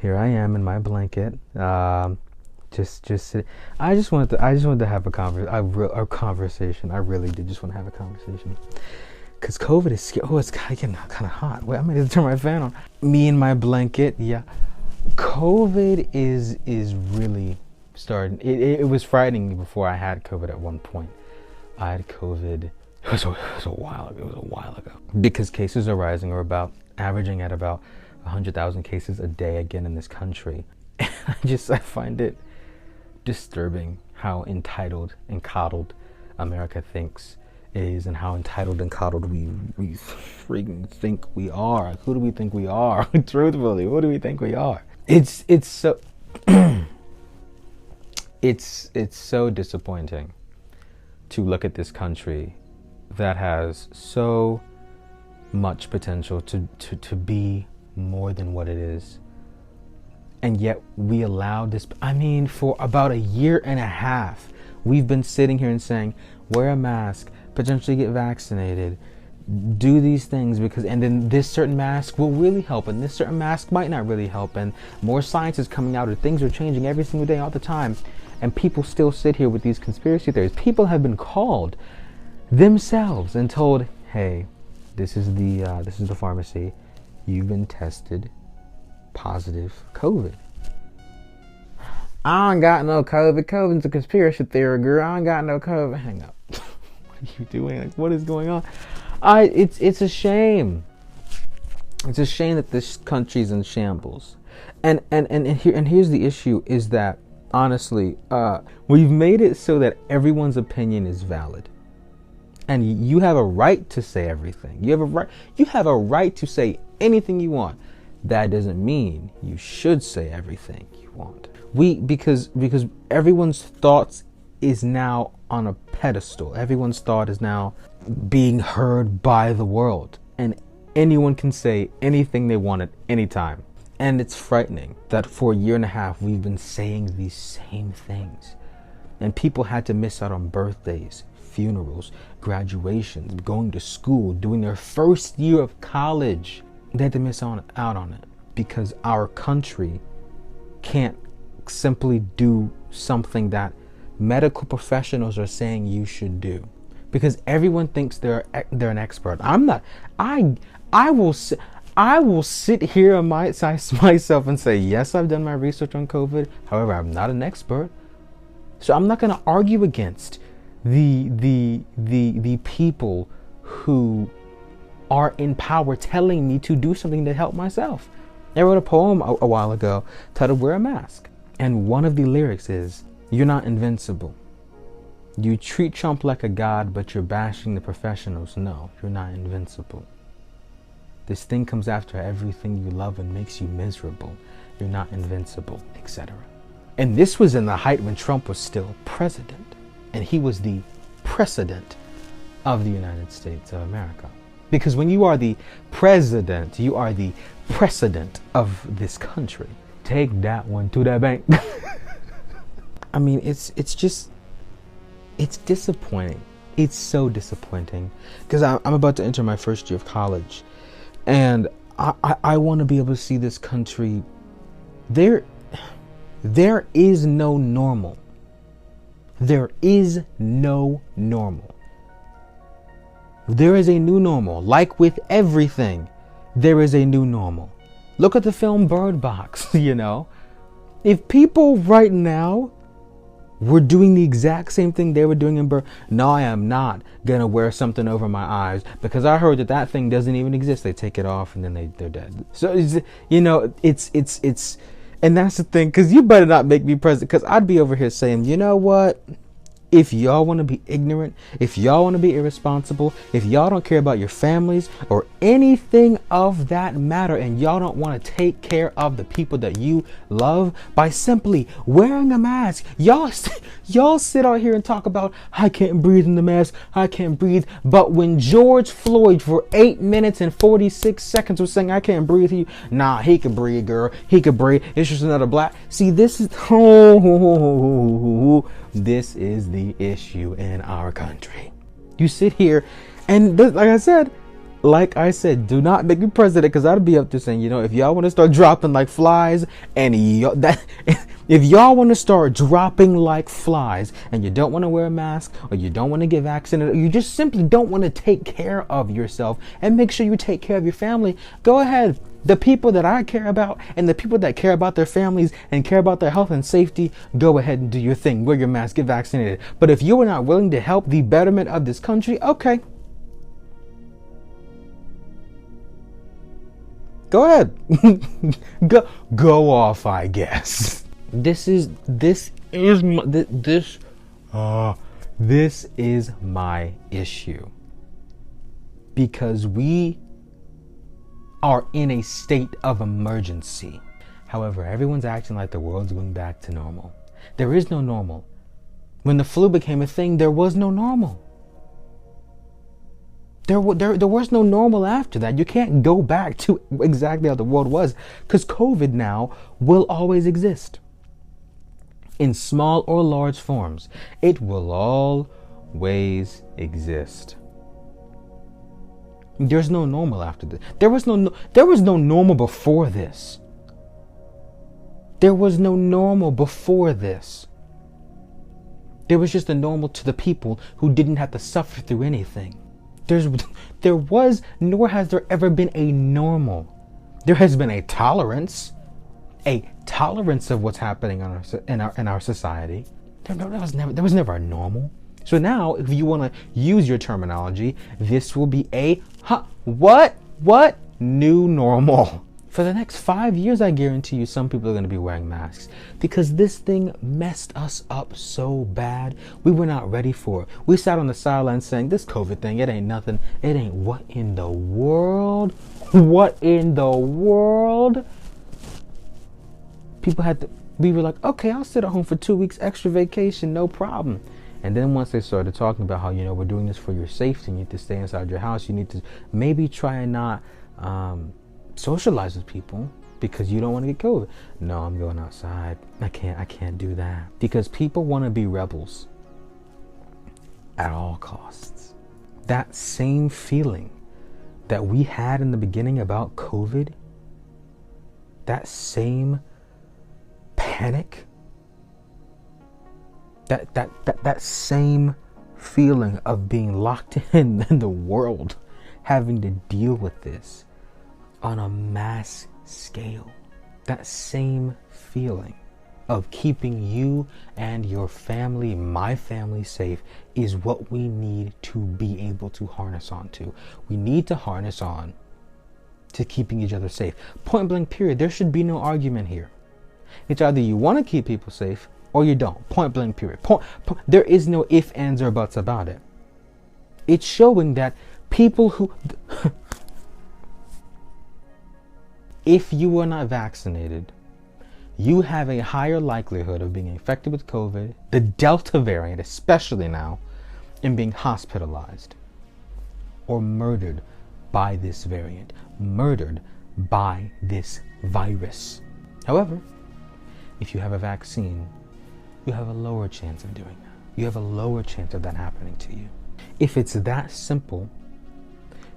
Here I am in my blanket. Just sit. I just wanted to have a conversation. I really did just want to have a conversation. Cause COVID is scary. Oh, it's getting kind of hot. Wait, I might have to turn my fan on. Me in my blanket. Yeah, COVID is really starting. It was frightening me before I had COVID at one point. I had COVID. It was a while ago. It was a while ago. Because cases are rising, or averaging at about 100,000 cases a day again in this country. And I find it disturbing how entitled and coddled America thinks it is, and how entitled and coddled we freaking think we are. Who do we think we are? Truthfully, who do we think we are? It's so it's so disappointing to look at this country that has so much potential to be more than what it is. And yet we allowed this. I mean, for about a year and a half, we've been sitting here and saying, wear a mask, potentially get vaccinated, do these things, and then this certain mask will really help, and this certain mask might not really help, and more science is coming out, and things are changing every single day, all the time. And people still sit here with these conspiracy theories. People have been called themselves and told, hey, this is the pharmacy. You've been tested positive COVID. I ain't got no COVID. COVID's a conspiracy theory, girl. I ain't got no COVID. Hang up. What are you doing? Like, what is going on? It's a shame. It's a shame that this country's in shambles. And here's the issue: is that honestly, we've made it so that everyone's opinion is valid, and you have a right to say everything. You have a right to say anything you want. That doesn't mean you should say everything you want. Because everyone's thoughts is now on a pedestal. Everyone's thought is now being heard by the world, and anyone can say anything they want at any time. And it's frightening that for a year and a half we've been saying these same things, and people had to miss out on birthdays, funerals, graduations, going to school, doing their first year of college. They had to miss out on it because our country can't simply do something that medical professionals are saying you should do, because everyone thinks they're an expert. I'm not. I will sit here on myself and say, yes, I've done my research on COVID. However, I'm not an expert, so I'm not going to argue against the people who are in power telling me to do something to help myself. I wrote a poem a while ago titled "Wear a Mask," and one of the lyrics is, "You're not invincible. You treat Trump like a god, but you're bashing the professionals. No, you're not invincible. This thing comes after everything you love and makes you miserable. You're not invincible," etc. And this was in the height when Trump was still president, and he was the precedent of the United States of America. Because when you are the president, you are the precedent of this country. Take that one to the bank. I mean, it's disappointing. It's so disappointing, because I'm about to enter my first year of college, and I want to be able to see this country. There is no normal. There is no normal. There is a new normal. Like with everything, there is a new normal. Look at the film Bird Box, you know. If people right now were doing the exact same thing they were doing in Bird, no, I am not going to wear something over my eyes because I heard that thing doesn't even exist. They take it off and then they're dead. So, it's and that's the thing, because you better not make me president, because I'd be over here saying, you know what? If y'all want to be ignorant, if y'all want to be irresponsible, if y'all don't care about your families or anything of that matter, and y'all don't want to take care of the people that you love by simply wearing a mask, y'all sit out here and talk about, I can't breathe in the mask, I can't breathe. But when George Floyd for 8 minutes and 46 seconds was saying, I can't breathe, nah, he can breathe, girl, he can breathe. It's just another black. See, this is this is the issue in our country. You sit here and like I said, Like I said, do not make me president, because I'd be up there saying, if y'all want to start dropping like flies, and if y'all want to start dropping like flies, and you don't want to wear a mask, or you don't want to get vaccinated, or you just simply don't want to take care of yourself and make sure you take care of your family, go ahead. The people that I care about, and the people that care about their families and care about their health and safety, go ahead and do your thing. Wear your mask, get vaccinated. But if you are not willing to help the betterment of this country, okay. Go ahead. go off, I guess. This is my issue. Because we are in a state of emergency. However, everyone's acting like the world's going back to normal. There is no normal. When the flu became a thing, there was no normal. There was no normal after that. You can't go back to exactly how the world was, because COVID now will always exist. In small or large forms, it will always exist. There's no normal after this. There was no normal before this. There was no normal before this. There was just a normal to the people who didn't have to suffer through anything. There was, nor has there ever been a normal. There has been a tolerance of what's happening in our society. There was never a normal. So now, if you want to use your terminology, this will be a what new normal. For the next 5 years, I guarantee you some people are going to be wearing masks, because this thing messed us up so bad. We were not ready for it. We sat on the sidelines saying, this COVID thing, it ain't nothing. It ain't what in the world? What in the world? We were like, okay, I'll sit at home for 2 weeks extra vacation, no problem. And then once they started talking about how, we're doing this for your safety, you need to stay inside your house, you need to maybe try and not socialize with people because you don't want to get COVID. No, I'm going outside. I can't do that. Because people want to be rebels at all costs. That same feeling that we had in the beginning about COVID, that same panic, that same feeling of being locked in the world, having to deal with this on a mass scale, that same feeling of keeping you and your family, my family, safe is what we need to be able to harness on to. We need to harness on to keeping each other safe. Point blank period. There should be no argument here. It's either you want to keep people safe or you don't. Point blank period. There is no ifs, ands, or buts about it. It's showing that people who if you are not vaccinated, you have a higher likelihood of being infected with COVID, the Delta variant especially now, and being hospitalized or murdered by this variant, murdered by this virus. However, if you have a vaccine, you have a lower chance of doing that. You have a lower chance of that happening to you. If it's that simple,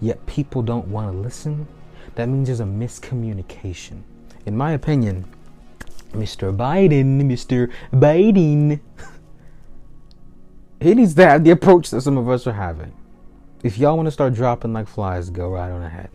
yet people don't want to listen, that means there's a miscommunication. In my opinion, Mr. Biden, he needs to have the approach that some of us are having. If y'all want to start dropping like flies, go right on ahead.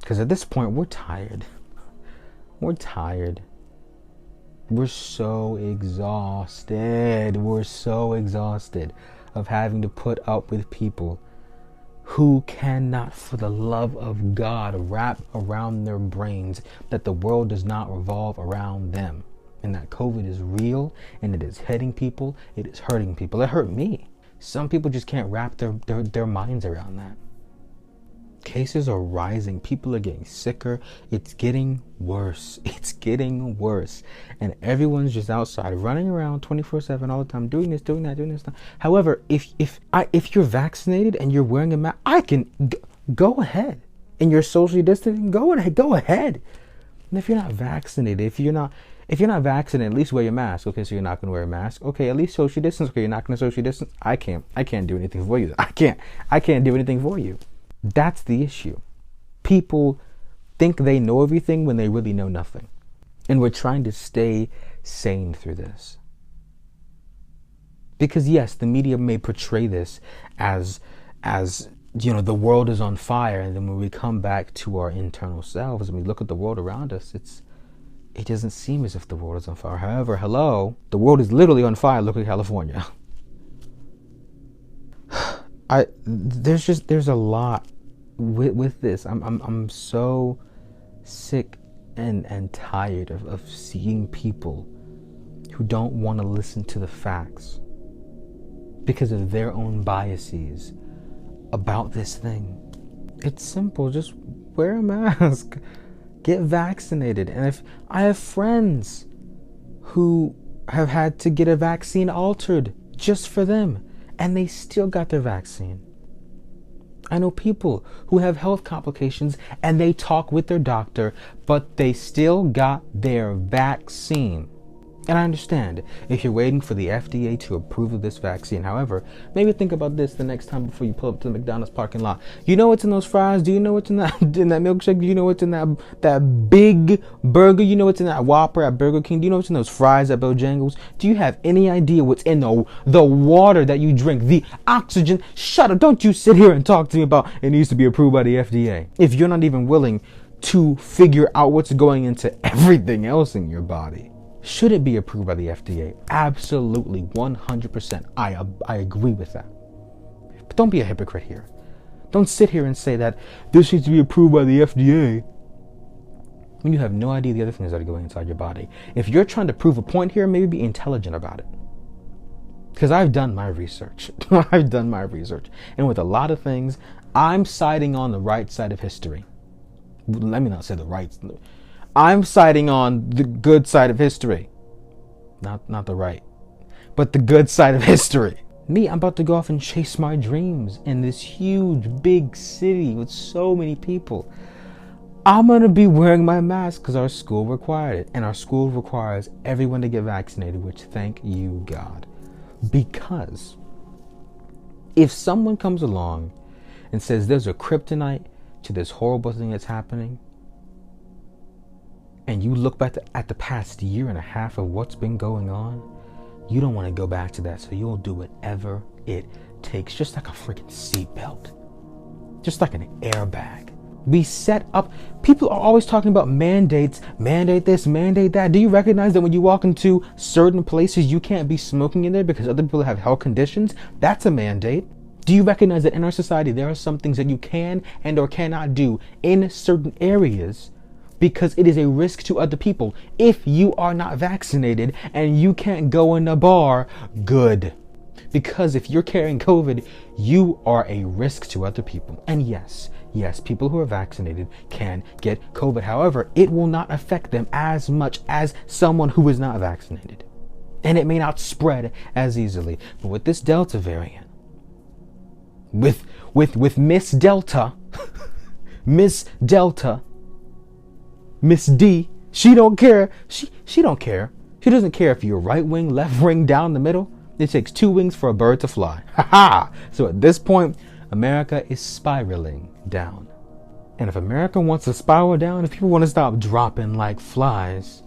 Because at this point, we're tired. We're tired. We're so exhausted. We're so exhausted of having to put up with people who cannot, for the love of God, wrap around their brains that the world does not revolve around them, and that COVID is real, and it is hitting people, it is hurting people. It hurt me. Some people just can't wrap their minds around that. Cases are rising. People are getting sicker. It's getting worse. It's getting worse. And everyone's just outside running around 24/7 all the time, doing this, doing that, doing this. However, if you're vaccinated and you're wearing a mask, I can go ahead. And you're socially distancing, go ahead. And if you're not vaccinated, if you're not vaccinated, at least wear your mask. Okay, so you're not going to wear a mask. Okay, at least social distance. Okay, you're not going to social distance. I can't do anything for you. I can't do anything for you. That's the issue. People think they know everything when they really know nothing. And we're trying to stay sane through this. Because yes, the media may portray this as the world is on fire, and then when we come back to our internal selves and we look at the world around us, it doesn't seem as if the world is on fire. However, hello, the world is literally on fire. Look at California. There's a lot with this. I'm so sick and tired of seeing people who don't want to listen to the facts because of their own biases about this thing. It's simple. Just wear a mask. Get vaccinated. And if I have friends who have had to get a vaccine altered just for them, and they still got their vaccine. I know people who have health complications and they talk with their doctor, but they still got their vaccine. And I understand if you're waiting for the FDA to approve of this vaccine. However, maybe think about this the next time before you pull up to the McDonald's parking lot. You know what's in those fries? Do you know what's in that milkshake? Do you know what's in that big burger? You know what's in that Whopper at Burger King? Do you know what's in those fries at Bojangles? Do you have any idea what's in the water that you drink? The oxygen? Shut up. Don't you sit here and talk to me about it needs to be approved by the FDA. If you're not even willing to figure out what's going into everything else in your body. Should it be approved by the FDA? Absolutely, 100%. I agree with that. But don't be a hypocrite here. Don't sit here and say that this needs to be approved by the FDA when you have no idea the other things that are going inside your body. If you're trying to prove a point here, maybe be intelligent about it. Because I've done my research. And with a lot of things, I'm siding on the right side of history. Let me not say the right. I'm siding on the good side of history. Not the right, but the good side of history. Me, I'm about to go off and chase my dreams in this huge, big city with so many people. I'm going to be wearing my mask because our school required it. And our school requires everyone to get vaccinated, which thank you, God. Because if someone comes along and says there's a kryptonite to this horrible thing that's happening, and you look back at the past year and a half of what's been going on, you don't want to go back to that. So you'll do whatever it takes, just like a freaking seatbelt, just like an airbag. We set up, people are always talking about mandates, mandate this, mandate that. Do you recognize that when you walk into certain places, you can't be smoking in there because other people have health conditions? That's a mandate. Do you recognize that in our society, there are some things that you can and or cannot do in certain areas because it is a risk to other people? If you are not vaccinated and you can't go in a bar, good. Because if you're carrying COVID, you are a risk to other people. And yes, people who are vaccinated can get COVID. However, it will not affect them as much as someone who is not vaccinated. And it may not spread as easily. But with this Delta variant, with Miss Delta, Miss D, she don't care. She don't care. She doesn't care if you're right wing, left wing, down the middle. It takes two wings for a bird to fly. Ha ha! So at this point, America is spiraling down. And if America wants to spiral down, if people want to stop dropping like flies,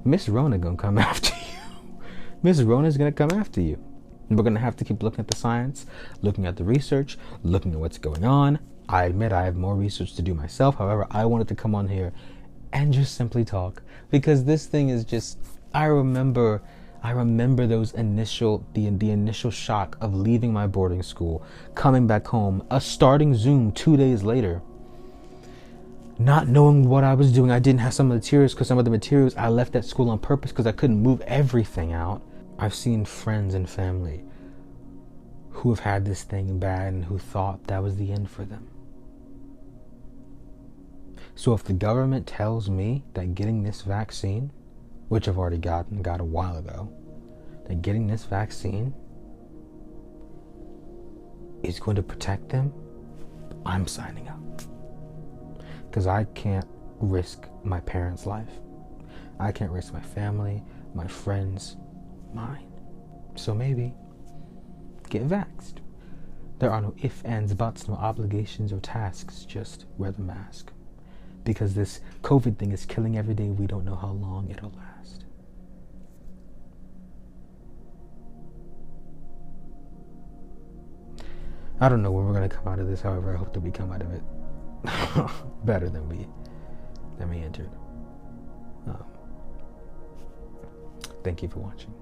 Miss Rona gonna come after you. Miss Rona's gonna come after you. And we're gonna have to keep looking at the science, looking at the research, looking at what's going on. I admit I have more research to do myself. However, I wanted to come on here and just simply talk because this thing is just, I remember those the initial shock of leaving my boarding school, coming back home, starting Zoom 2 days later, not knowing what I was doing. I didn't have some of the materials because some of the materials I left at school on purpose because I couldn't move everything out. I've seen friends and family who have had this thing bad and who thought that was the end for them. So if the government tells me that getting this vaccine, which I've already got a while ago, that getting this vaccine is going to protect them, I'm signing up. Because I can't risk my parents' life. I can't risk my family, my friends, mine. So maybe get vaxxed. There are no ifs, ands, buts, no obligations or tasks. Just wear the mask. Because this COVID thing is killing every day. We don't know how long it'll last. I don't know when we're going to come out of this. However, I hope that we come out of it better than we entered. Thank you for watching.